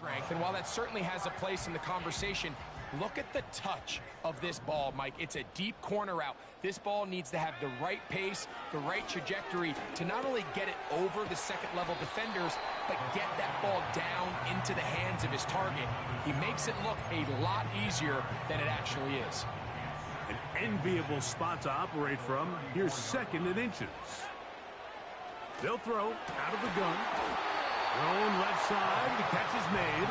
strength, and while that certainly has a place in the conversation, look at the touch of this ball, Mike. It's a deep corner route. This ball needs to have the right pace, the right trajectory to not only get it over the second-level defenders, but get that ball down into the hands of his target. He makes it look a lot easier than it actually is. An enviable spot to operate from. Here's second and inches. They'll throw out of the gun. Thrown left side. The catch is made.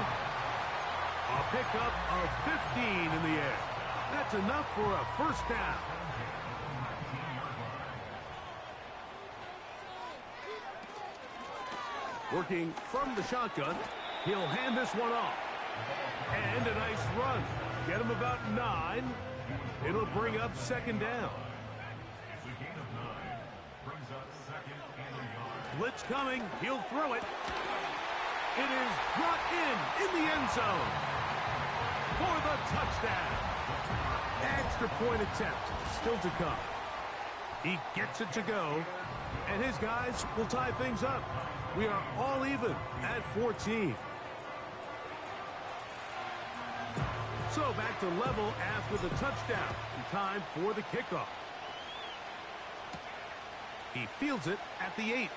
A pickup of 15 in the air. That's enough for a first down. Working from the shotgun. He'll hand this one off. And a nice run. Get him about 9. It'll bring up second down. Blitz coming. He'll throw it. It is brought in the end zone for the touchdown. Extra point attempt still to come. He gets it to go, and his guys will tie things up. We are all even at 14. So back to level after the touchdown. Time for the kickoff. He fields it at the 8.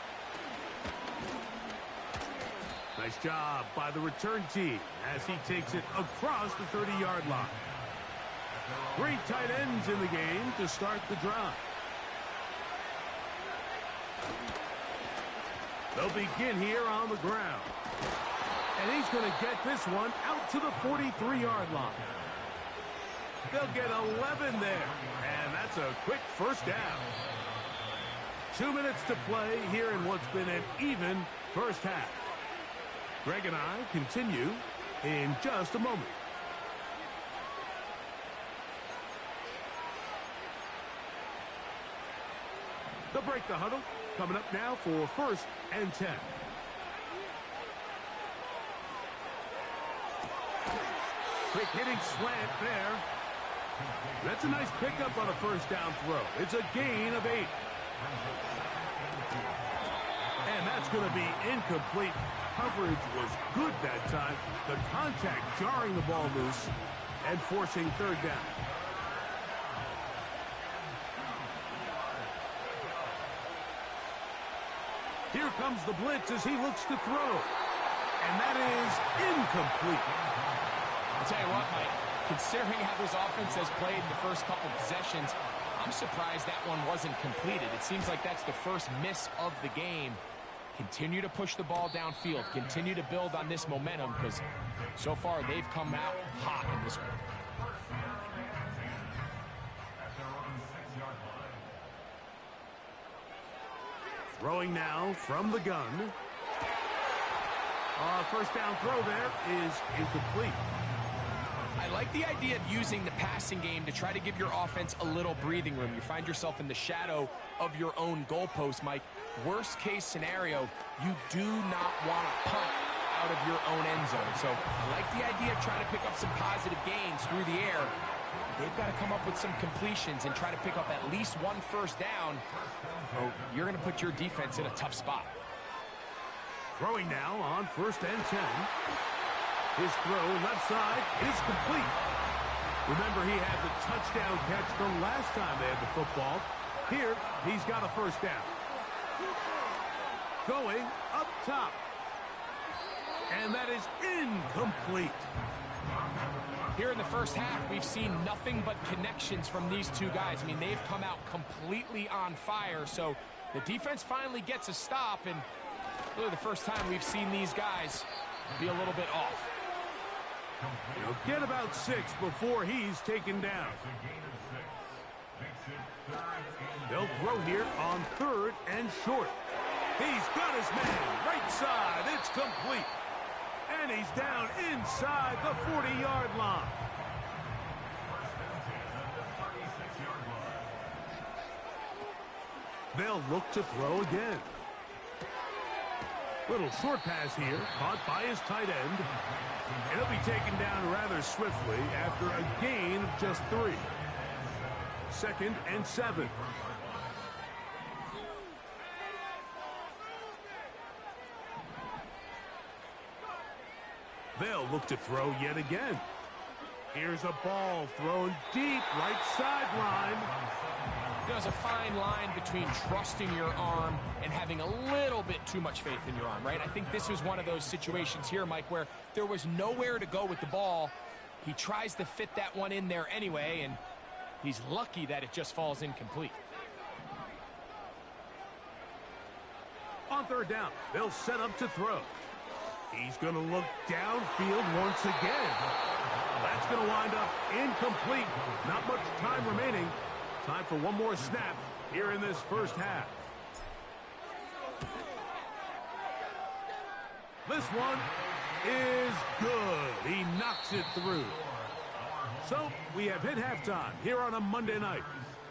Nice job by the return team as he takes it across the 30-yard line. Great tight ends in the game to start the drive. They'll begin here on the ground. And he's going to get this one out to the 43-yard line. They'll get 11 there. And that's a quick first down. 2 minutes to play here in what's been an even first half. Greg and I continue in just a moment. They'll break the huddle. Coming up now for first and 10. Quick hitting slant there. That's a nice pickup on a first down throw. It's a gain of 8. And that's going to be incomplete. Coverage was good that time. The contact jarring the ball loose and forcing third down. Here comes the blitz as he looks to throw. And that is incomplete. I'll tell you what, Mike, considering how this offense has played the first couple possessions, I'm surprised that one wasn't completed. It seems like that's the first miss of the game. Continue to push the ball downfield. Continue to build on this momentum because so far they've come out hot in this one. Throwing now from the gun. First down throw there is incomplete. I like the idea of using the passing game to try to give your offense a little breathing room. You find yourself in the shadow of your own goalpost, Mike. Worst case scenario, you do not want to punt out of your own end zone. So I like the idea of trying to pick up some positive gains through the air. They've got to come up with some completions and try to pick up at least one first down, or you're going to put your defense in a tough spot. Throwing now on first and 10. His throw left side is complete. Remember, he had the touchdown catch the last time they had the football. Here, he's got a first down. Going up top. And that is incomplete. Here in the first half, we've seen nothing but connections from these two guys. I mean, they've come out completely on fire. So the defense finally gets a stop, and really the first time we've seen these guys be a little bit off. He'll get about 6 before he's taken down. They'll throw here on third and short. He's got his man right side. It's complete. And he's down inside the 40-yard line. They'll look to throw again. Little short pass here, caught by his tight end. And he'll be taken down rather swiftly after a gain of just 3. Second and 7. They'll look to throw yet again. Here's a ball thrown deep right sideline. There's a fine line between trusting your arm and having a little bit too much faith in your arm, right? I think this was one of those situations here, Mike, where there was nowhere to go with the ball. He tries to fit that one in there anyway, and he's lucky that it just falls incomplete. On third down, they'll set up to throw. He's going to look downfield once again. That's going to wind up incomplete. Not much time remaining. Time for one more snap here in this first half. This one is good. He knocks it through. So we have hit halftime here on a Monday night.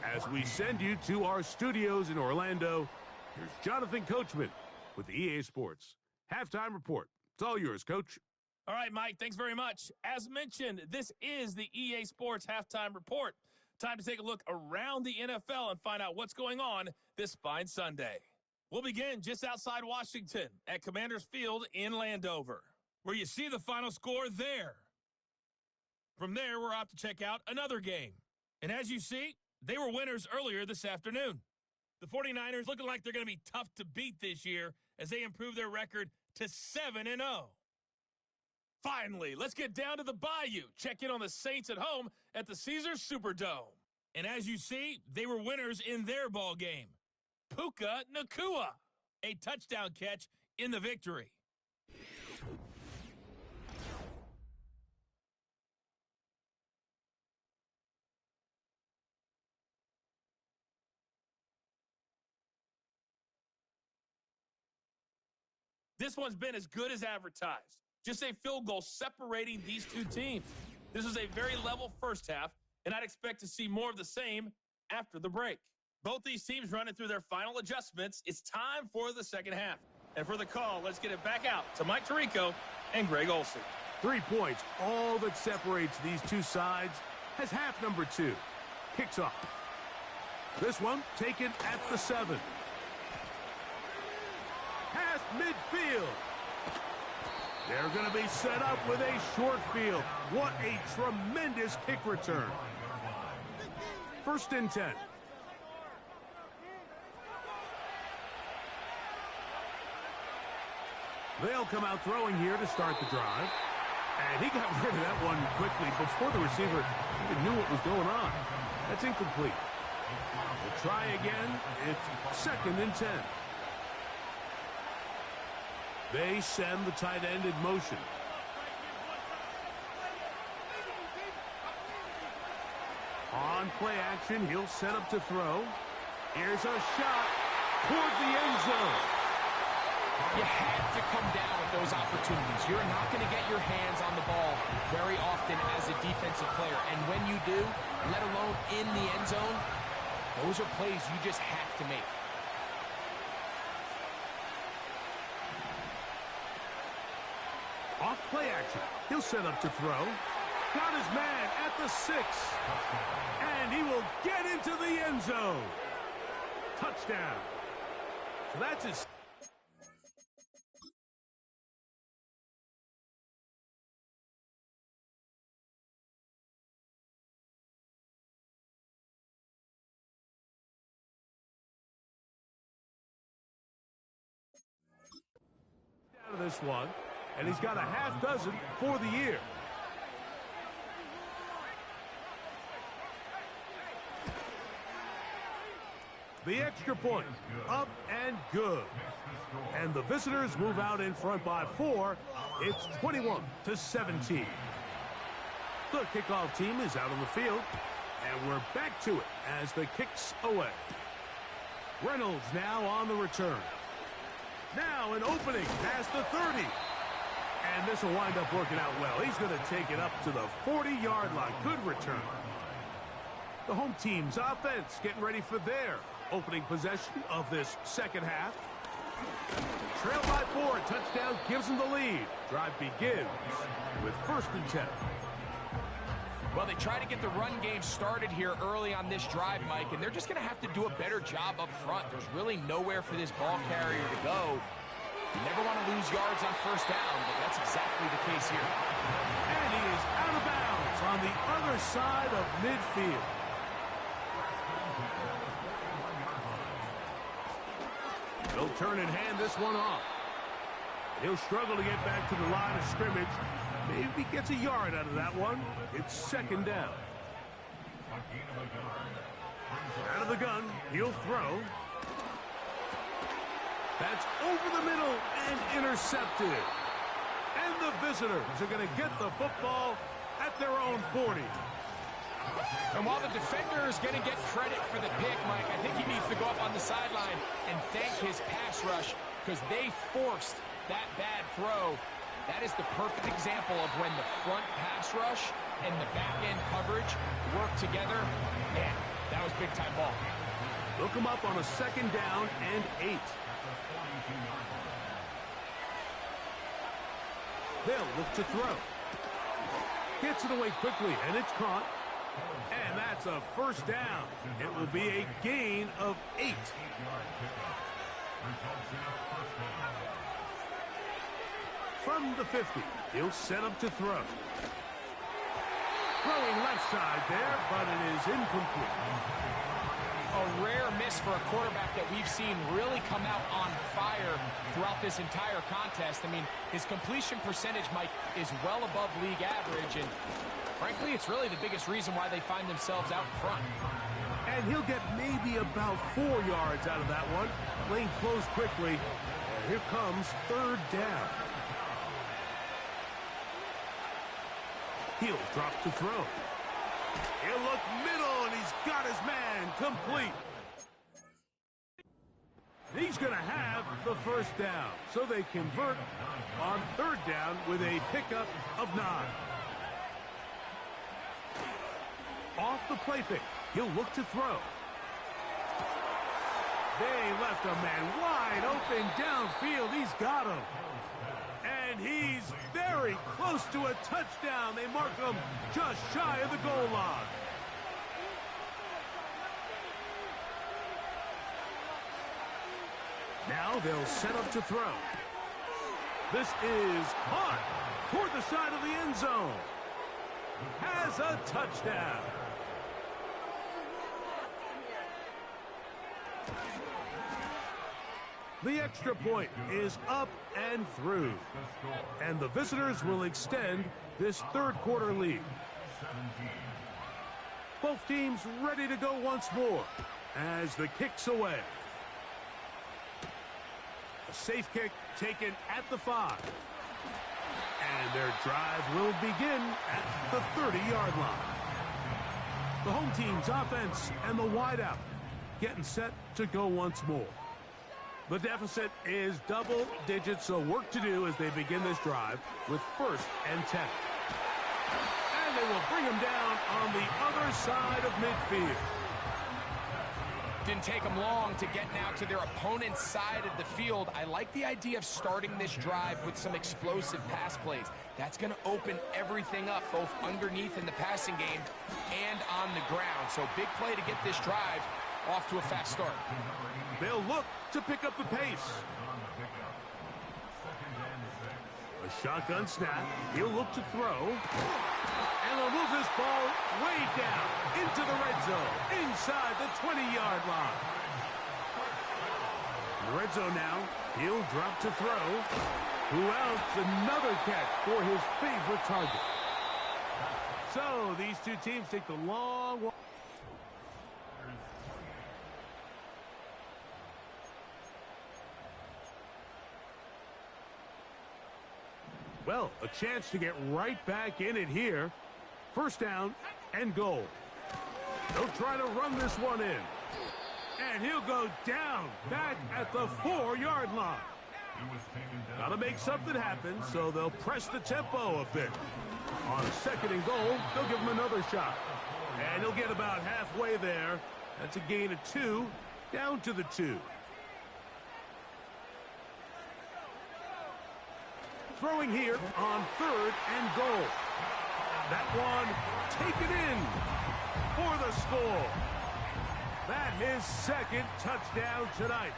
As we send you to our studios in Orlando, here's Jonathan Coachman with the EA Sports Halftime Report. It's all yours, Coach. All right, Mike, thanks very much. As mentioned, this is the EA Sports Halftime Report. Time to take a look around the NFL and find out what's going on this fine Sunday. We'll begin just outside Washington at Commanders Field in Landover, where you see the final score there. From there, we're off to check out another game. And as you see, they were winners earlier this afternoon. The 49ers looking like they're going to be tough to beat this year as they improve their record to 7-0. Finally, let's get down to the Bayou. Check in on the Saints at home at the Caesars Superdome. And as you see, they were winners in their ball game. Puka Nacua, a touchdown catch in the victory. This one's been as good as advertised. Just a field goal separating these two teams. This was a very level first half, and I'd expect to see more of the same after the break. Both these teams running through their final adjustments. It's time for the second half. And for the call, let's get it back out to Mike Tirico and Greg Olsen. 3 points, all that separates these two sides, as half number 2 kicks off. This one taken at the 7. Past midfield. They're going to be set up with a short field. What a tremendous kick return. 1st and 10. They'll come out throwing here to start the drive. And he got rid of that one quickly before the receiver even knew what was going on. That's incomplete. We'll try again. It's 2nd and 10. They send the tight end in motion. On play action, he'll set up to throw. Here's a shot toward the end zone. You have to come down with those opportunities. You're not going to get your hands on the ball very often as a defensive player. And when you do, let alone in the end zone, those are plays you just have to make. Off play action. He'll set up to throw. Got his man at the 6. And he will get into the end zone. Touchdown. So that's his... out of this one. And he's got a half dozen for the year. The extra point, up and good. And the visitors move out in front by 4. It's 21-17. The kickoff team is out on the field. And we're back to it as the kick's away. Reynolds now on the return. Now an opening past the 30. And this will wind up working out well. He's going to take it up to the 40-yard line. Good return. The home team's offense getting ready for their opening possession of this second half. Trail by 4. Touchdown gives them the lead. Drive begins with 1st and 10. Well, they try to get the run game started here early on this drive, Mike, and they're just going to have to do a better job up front. There's really nowhere for this ball carrier to go. You never want to lose yards on first down, but that's exactly the case here. And he is out of bounds on the other side of midfield. They'll turn and hand this one off. He'll struggle to get back to the line of scrimmage. Maybe gets a yard out of that one. It's second down. Out of the gun, he'll throw. That's over the middle and intercepted. And the visitors are going to get the football at their own 40. And while the defender is going to get credit for the pick, Mike, I think he needs to go up on the sideline and thank his pass rush because they forced that bad throw. That is the perfect example of when the front pass rush and the back-end coverage work together. Man, that was big-time ball. Look him up on a second down and 8. They'll look to throw. Gets it away quickly, and it's caught. And that's a first down. It will be a gain of 8. From the 50, he'll set up to throw. Throwing left side there, but it is incomplete. A rare miss for a quarterback that we've seen really come out on fire throughout this entire contest. I mean, his completion percentage, Mike, is well above league average, and frankly, it's really the biggest reason why they find themselves out in front. And he'll get maybe about 4 yards out of that one. Lane closed quickly. And here comes third down. He'll drop to throw. He'll look middle, and he's got his man complete. He's going to have the first down. So they convert on third down with a pickup of 9. Off the play fake. He'll look to throw. They left a man wide open downfield. He's got him. And he's very close to a touchdown. They mark him just shy of the goal line. Now they'll set up to throw. This is caught toward the side of the end zone. Has a touchdown. The extra point is up and through. And the visitors will extend this third quarter lead. Both teams ready to go once more as the kick's away. A safe kick taken at the 5. And their drive will begin at the 30-yard line. The home team's offense and the wideout getting set to go once more. The deficit is double digits, so work to do as they begin this drive with 1st and 10. And they will bring him down on the other side of midfield. Didn't take them long to get now to their opponent's side of the field. I like the idea of starting this drive with some explosive pass plays. That's going to open everything up, both underneath in the passing game and on the ground. So big play to get this drive off to a fast start. They'll look to pick up the pace. A shotgun snap. He'll look to throw. And they'll move this ball way down into the red zone, inside the 20-yard line. In the red zone now, he'll drop to throw. Who else? Another catch for his favorite target. So these two teams take the long walk. Well, a chance to get right back in it here. First down and goal. They'll try to run this one in. And he'll go down back at the 4-yard line. Got to make something happen, so they'll press the tempo a bit. On 2nd and goal, they'll give him another shot. And he'll get about halfway there. That's a gain of 2, down to the 2. Throwing here on 3rd and goal. That one taken in for the score. That his 2nd touchdown tonight.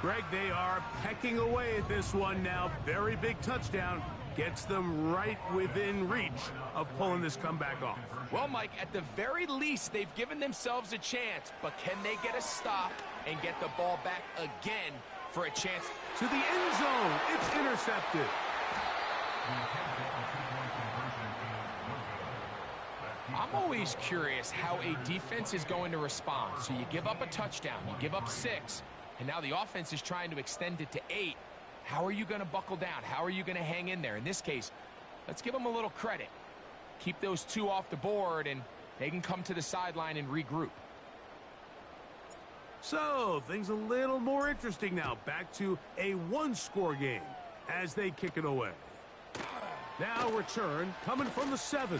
Greg, they are pecking away at this one now. Very big touchdown. Gets them right within reach of pulling this comeback off. Well, Mike, at the very least, they've given themselves a chance, but can they get a stop and get the ball back again for a chance? To the end zone. It's intercepted. I'm always curious how a defense is going to respond. So you give up a touchdown, you give up 6, and now the offense is trying to extend it to 8. How are you going to buckle down? How are you going to hang in there? In this case, let's give them a little credit. Keep those 2 off the board, and they can come to the sideline and regroup. So, things a little more interesting now. Back to a one-score game as they kick it away. Now return coming from the 7.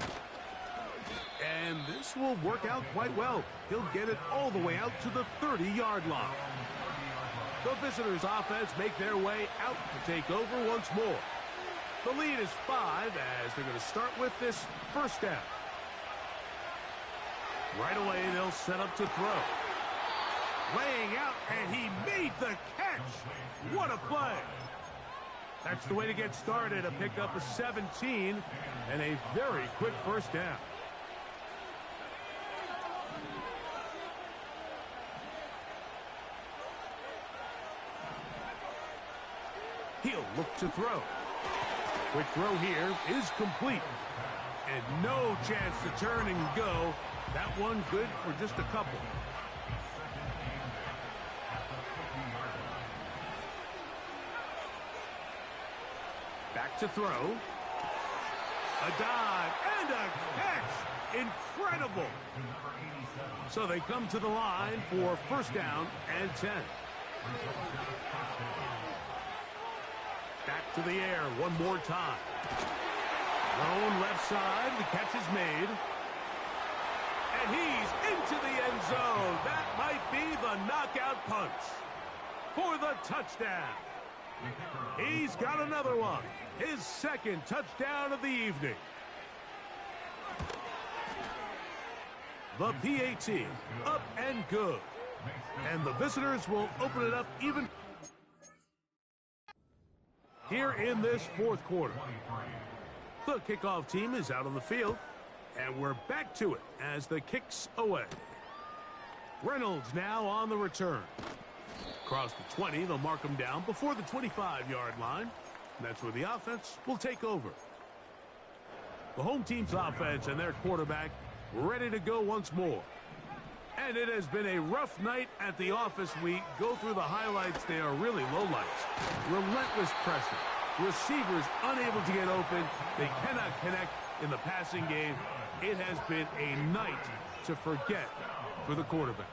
And this will work out quite well. He'll get it all the way out to the 30-yard line. The visitors' offense make their way out to take over once more. The lead is 5 as they're going to start with this first down. Right away, they'll set up to throw. Laying out, and he made the catch. What a play. That's the way to get started, a pickup of 17 and a very quick first down. He'll look to throw. Quick throw here is complete. And no chance to turn and go. That one good for just a couple. Back to throw. A dive and a catch. Incredible. So they come to the line for first down and 10. Back to the air one more time. Thrown left side. The catch is made. And he's into the end zone. That might be the knockout punch for the touchdown. He's got another one. His second touchdown of the evening. The PAT up and good. And the visitors will open it up even here in this fourth quarter. The kickoff team is out on the field, and we're back to it as the kicks away. Reynolds now on the return. Across the 20, they'll mark him down before the 25-yard line. That's where the offense will take over. The home team's offense and their quarterback ready to go once more. And it has been a rough night at the office. We go through the highlights. They are really lowlights. Relentless pressure. Receivers unable to get open. They cannot connect in the passing game. It has been a night to forget for the quarterback.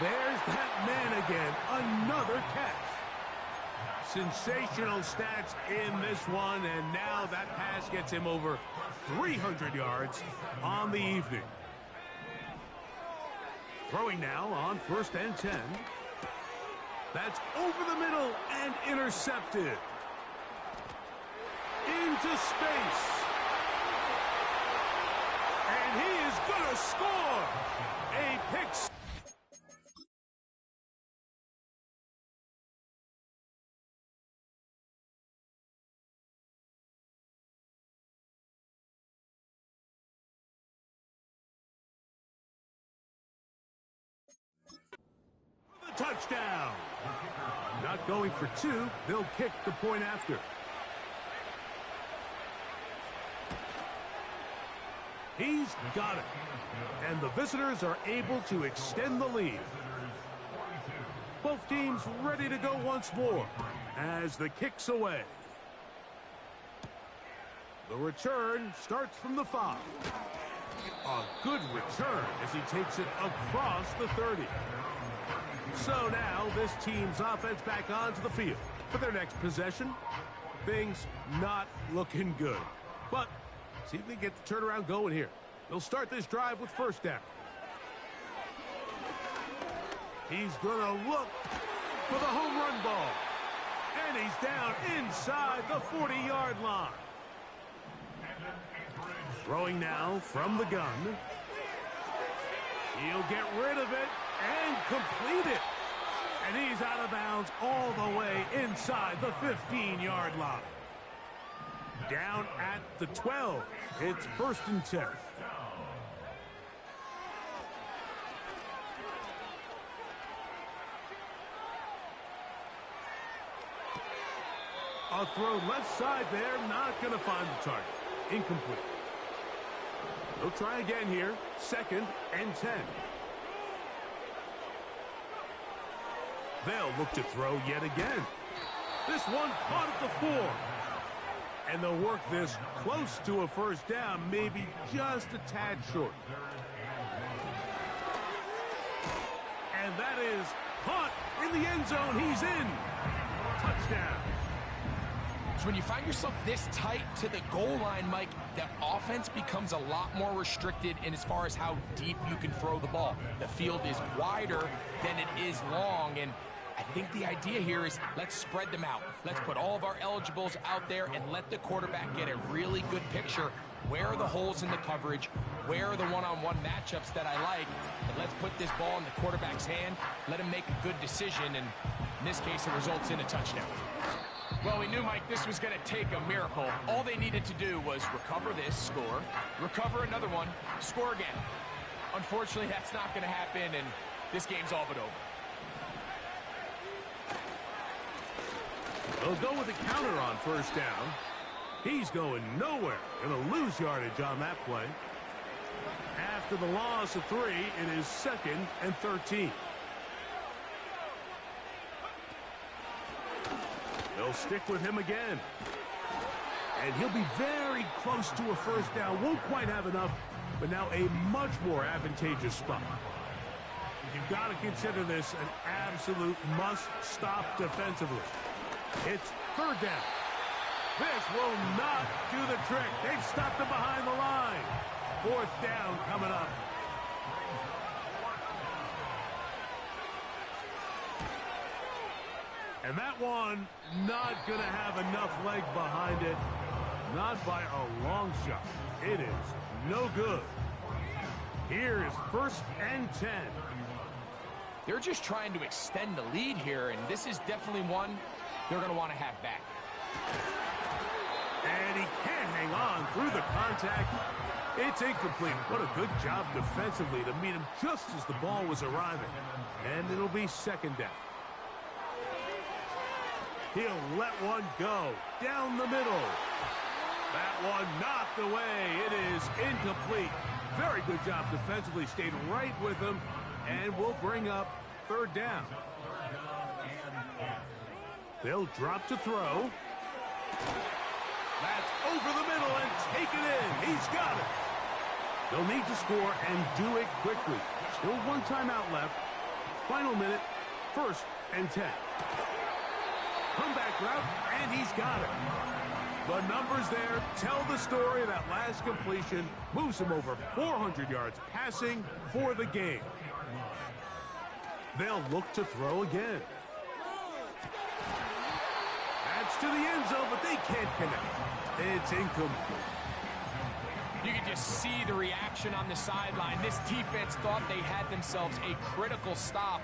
There's that man again. Another catch. Sensational stats in this one, and now that pass gets him over 300 yards on the evening. Throwing now on first and 10. That's over the middle and intercepted. Into space. And he is going to score. A pick. Touchdown. Not going for 2. They'll kick the point after. He's got it. And the visitors are able to extend the lead. Both teams ready to go once more as the kick's away. The return starts from the 5. A good return as he takes it across the 30. So now this team's offense back onto the field for their next possession. Things not looking good. But see if they get the turnaround going here. They'll start this drive with first down. He's going to look for the home run ball. And he's down inside the 40-yard line. Throwing now from the gun. He'll get rid of it and complete it. And he's out of bounds all the way inside the 15-yard line. Down at the 12. It's 1st and 10. A throw left side there, not going to find the target. Incomplete. They'll try again here. 2nd and 10. They'll look to throw yet again. This one caught at the 4. And they'll work this close to a 1st down, maybe just a tad short. And that is caught in the end zone. He's in. Touchdown. So when you find yourself this tight to the goal line, Mike, the offense becomes a lot more restricted in as far as how deep you can throw the ball. The field is wider than it is long, and I think the idea here is let's spread them out. Let's put all of our eligibles out there and let the quarterback get a really good picture. Where are the holes in the coverage? Where are the one-on-one matchups that I like? And let's put this ball in the quarterback's hand, let him make a good decision, and in this case, it results in a touchdown. Well, we knew, Mike, this was going to take a miracle. All they needed to do was recover this, score, recover another one, score again. Unfortunately, that's not going to happen, and this game's all but over. They'll go with a counter on 1st down. He's going nowhere. Going to lose yardage on that play. After the loss of 3, it is 2nd and 13. They'll stick with him again. And he'll be very close to a 1st down. Won't quite have enough, but now a much more advantageous spot. You've got to consider this an absolute must-stop defensively. It's 3rd down. This will not do the trick. They've stopped him behind the line. 4th down coming up. And that one not going to have enough leg behind it. Not by a long shot. It is no good. Here is 1st and 10. They're just trying to extend the lead here, and this is definitely one they're going to want to have back. And he can't hang on through the contact. It's incomplete. What a good job defensively to meet him just as the ball was arriving. And it'll be 2nd down. He'll let one go down the middle. That one knocked away. It is incomplete. Very good job defensively. Stayed right with him. And we'll bring up 3rd down. They'll drop to throw. That's over the middle and take it in. He's got it. They'll need to score and do it quickly. Still 1 timeout left. Final minute, 1st and 10. Comeback route, and he's got it. The numbers there tell the story. That last completion moves him over 400 yards passing for the game. They'll look to throw again. That's to the end zone, but they can't connect. It's incomplete. You can just see the reaction on the sideline. This defense thought they had themselves a critical stop.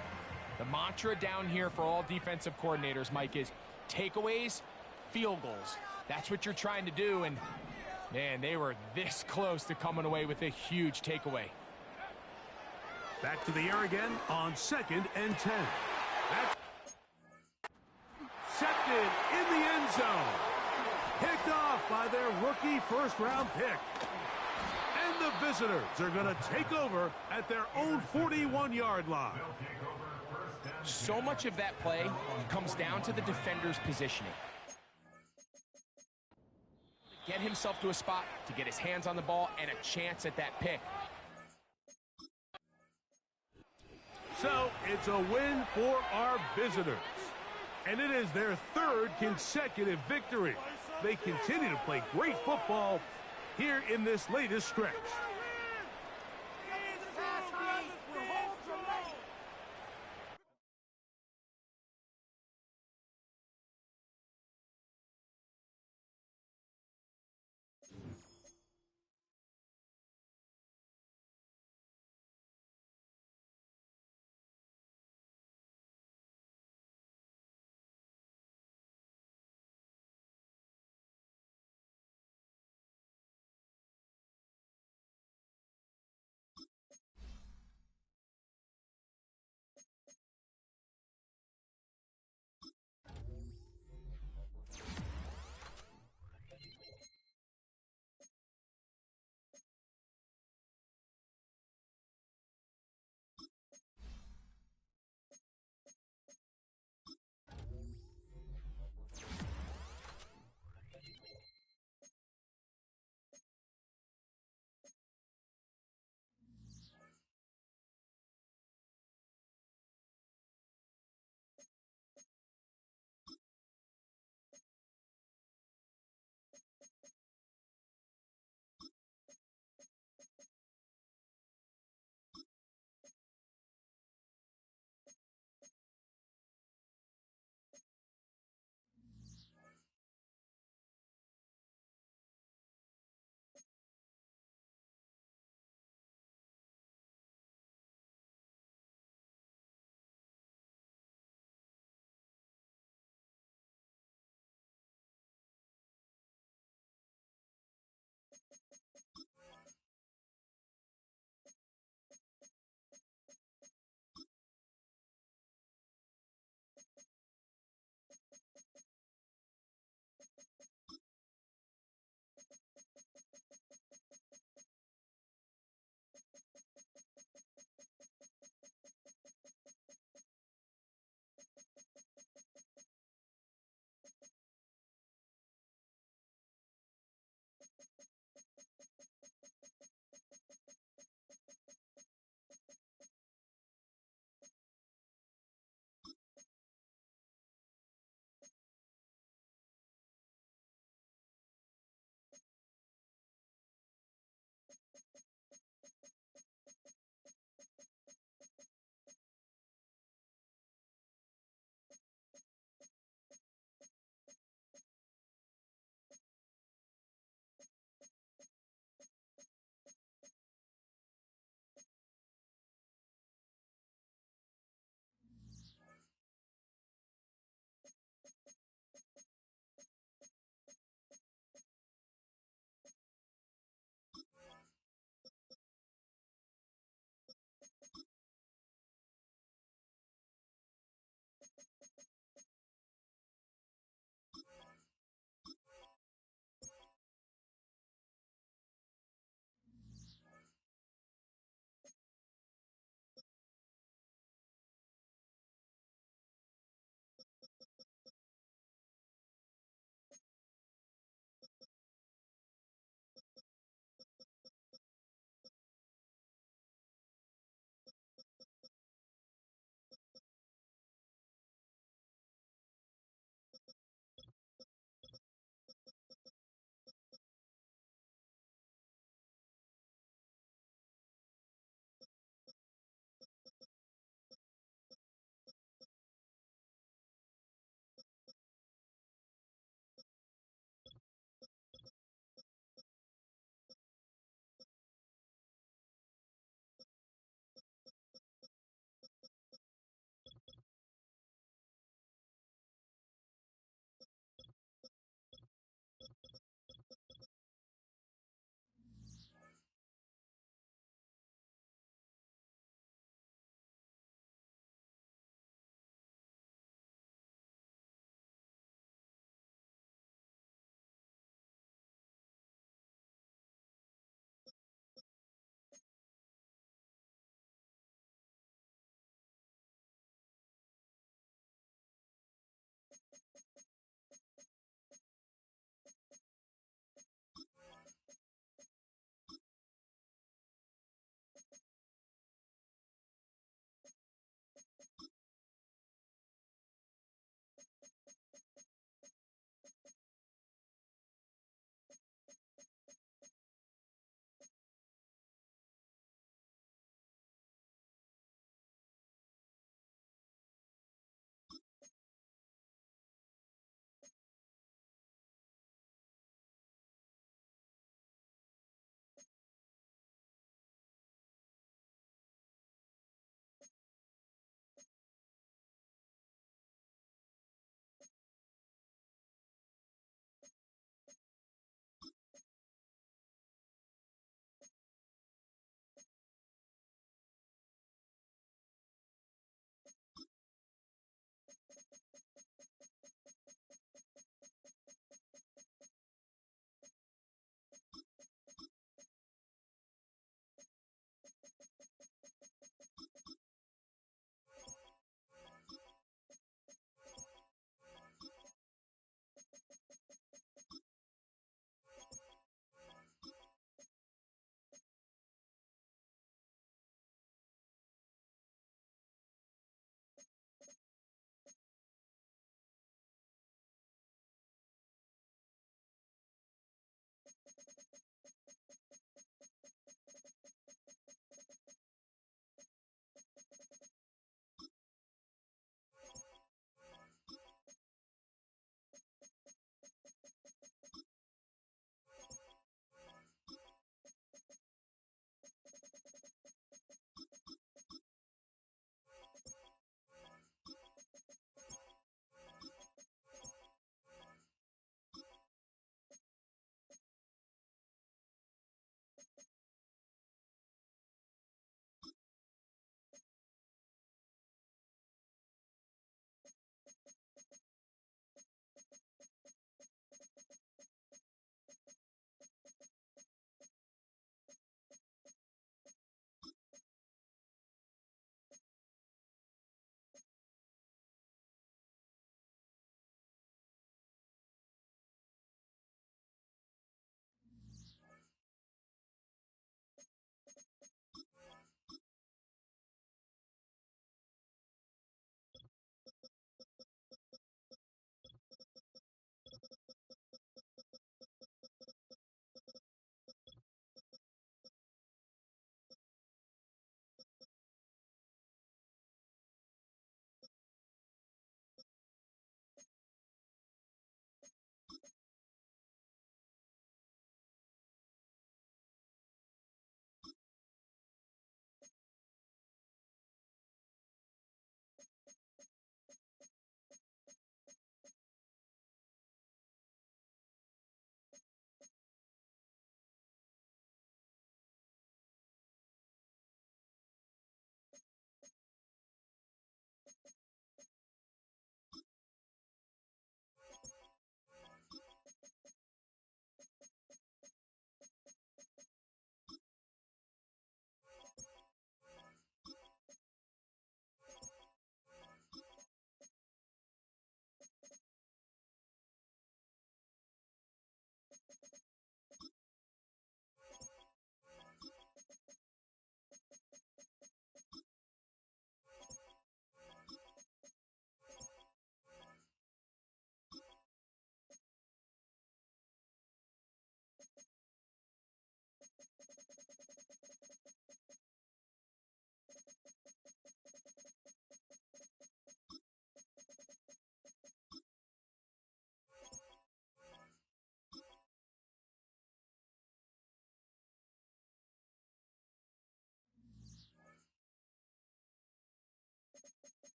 The mantra down here for all defensive coordinators, Mike, is takeaways, field goals. That's what you're trying to do, and, man, they were this close to coming away with a huge takeaway. Back to the air again on 2nd and 10. That's intercepted in the end zone. Picked off by their rookie 1st-round pick. And the visitors are going to take over at their own 41-yard line. So much of that play comes down to the defender's positioning. Get himself to a spot to get his hands on the ball and a chance at that pick. So it's a win for our visitors. And it is their 3rd consecutive victory. They continue to play great football here in this latest stretch.